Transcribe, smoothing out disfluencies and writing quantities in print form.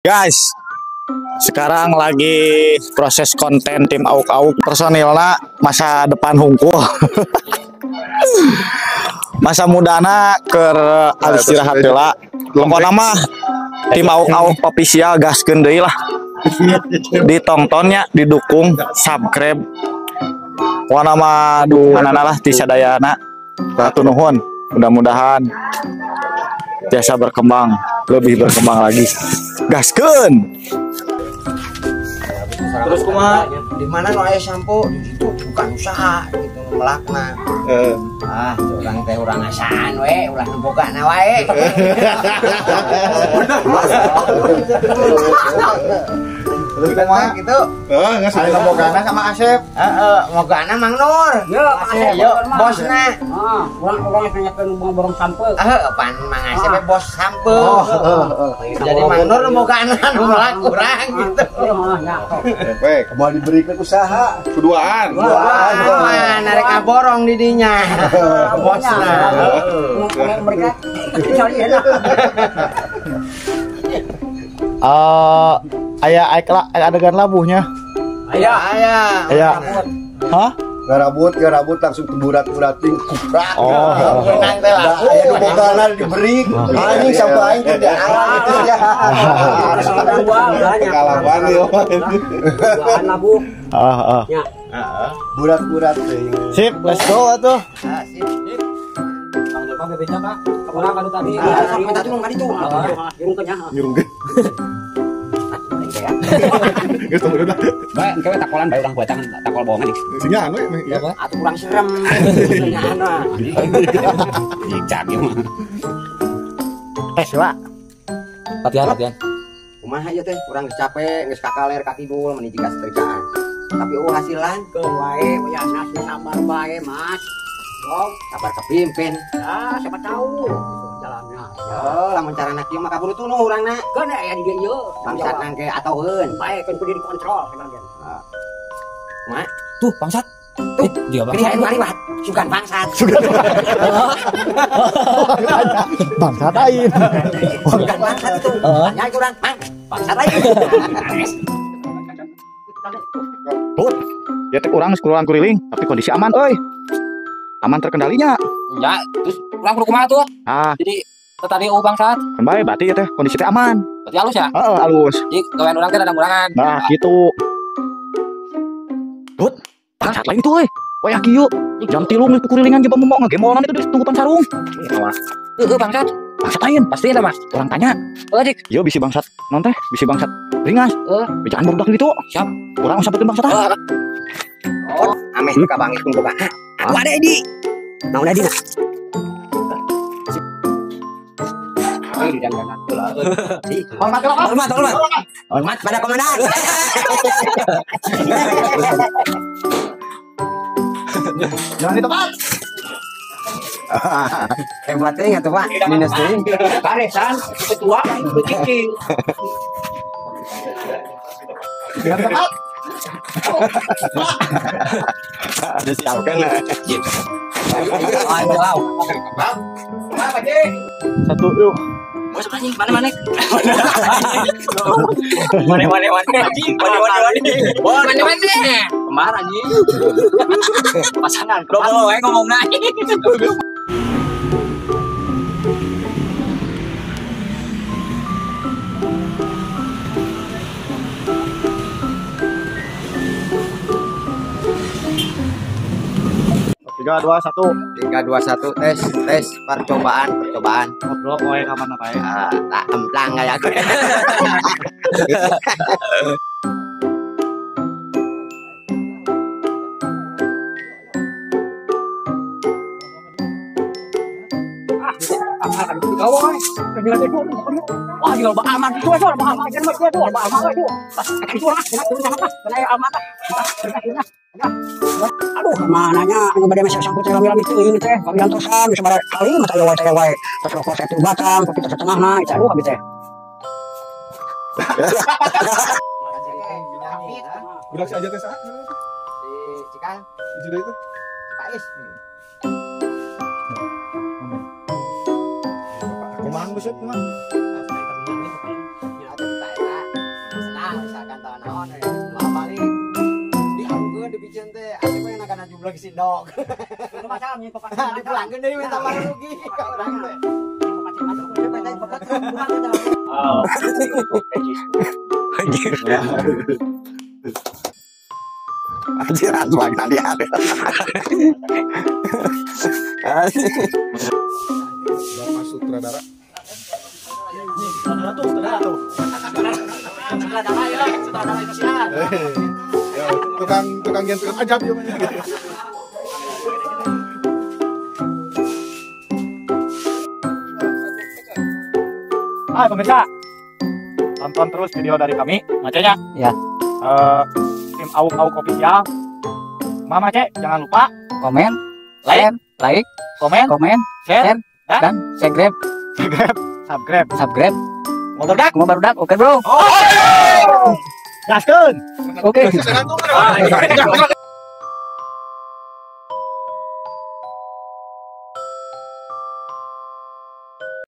Guys, sekarang lagi proses konten tim Auk-Auk. Personilna masa depan hungkul. Masa mudana ke istirahat heula. Pokona mah tim Auk-Auk official gaskeun deui lah. Ditontonnya, didukung, subscribe. Pokona mah dukunganna lah ti sadayana. Hatur nuhun. Mudah-mudahan biasa berkembang, lebih berkembang lagi. Gaskeun. Terus kumaha di mana nu aya sampo itu bukan usaha gitu melakna. Orang teh urang asaan we ulah nembogana wae. Terus kumaha gitu? Nggak saling nembogana sama Asep. Mogana Mang Nur. Yo bosna. Urang nanyakeun borong sampeu. Pan Mang Asep bos sampeu. Jadi Mang Nur nembogana nu melak urang gitu. Wek, mau diberikan usaha. Keduaan. Narek borong di dinya. Bosna. Mereka cari enak. Aya adegan labuhnya. Aya. Hah? Gak rabut langsung burat-buratin kuprak. Menang teh labu. Aya nu bogana diberi. Anjing sampai aing teh diarah gitu ya. Kalaban yo. Bahan labu. Ya. Burat-burat teh. Sip, let's go atuh. Sip. Bang Jelma bebenya Kak. Kapan kadu tadi? Minta tolong kali itu. Irung kenyah. Nyurung ge. Geus tunggu dah. Bae, engke takolan bae urang buatan takol bohongan. Sinya anu ya. Atuh kurang serem. Ijak ieu mah. Pak. Latihan. Kumaha aja teh urang geus capek, geus kakaler ka kidul meuni jiga setrikaan. Tapi hasilan Ke wae ya nasi sabar bae, Mas. sabar kepimpin. Siapa tahu jalannya. Lamun carana kieu mah kaburu tunuh urangna. Kan aya di dieu. Bangsat nangke atoeun. Bae kan kudu dikontrol sebenarnya. Kumaha? Tuh, bangsat. Tuh, dia Pilih anu ariwat, sugan bangsat. Bangsat aing. Sugan bangsat itu. Nya urang, Mang. Bangsat aing. Put. Ya teh urang sekurang kuriling, tapi kondisi aman euy. Aman terkendalinya. Ya, terus urang kudu kumaha tuh? Jadi tadi bangsat. Kan bae berarti ya teh kondisi teh aman. Berarti halus ya? Heeh, halus. Jadi gawean urang teh ada kurangan. Nah, gitu. Put. Bangsat lain tuh euy. Waya kieu. Jam 3 geus kurilingan jeung mau ngagemolan itu di tunggupan sarung. Awas. Bangsat. Bangsat lain. Pasti eta, Mas. Orang tanya. Dik. Yo bisi bangsat. Non teh bisi bangsat. Ringas. Bicaraan barudak di ditu. Siap. Urang sampeutkeun bangsat ah. Ameh ka bangis tunggu ka. Aku ada di. Nah, udah di. Hormat pada komandan. Jangan di tempat. Hebat teh atuh Pak. Minus teh. Karesan ketua itu cicing. Jangan di tempat. Ada siapkan lah. Satu yuk. Mana? Kemar anjing. Pasangan. Kalau ngomong naik. Tiga, dua, satu. Tes percobaan. Ngobrol kowe kapan apa ya? Tak emplang kayak aku. Wah, gila aman itu kan aman kan itu aman itu. Itu lah, aman. Aduh, mananya anu bade mah sangkut lami-lami teuing teh, kami antosan bisa bara kali mah teh wae. Terus rokok satu batang, kopi setengahna, itu aduh abi teh. Budak si aja teh saha? Si Cikal, Hiji deui teh. Pais. Kumaha buset kumaha? Ada di Thailand. goblok si dok. Itu macam nih pokoknya. Dipulangkeun deui minta maaf rugi ka urang teh. Anjir asbak tadi ada. Bapak sutradara. Ya, tukang yang tukang ajab ya. Ah, pemirsa, tonton terus video dari kami, Macenya. Ya. Tim Auk Auk Official. Mama Cek, jangan lupa Komen, like, komen, share, dan subscribe. subscribe. Mau berdak? Mau barudak, oke bro. Gaskeun. Oke. Saya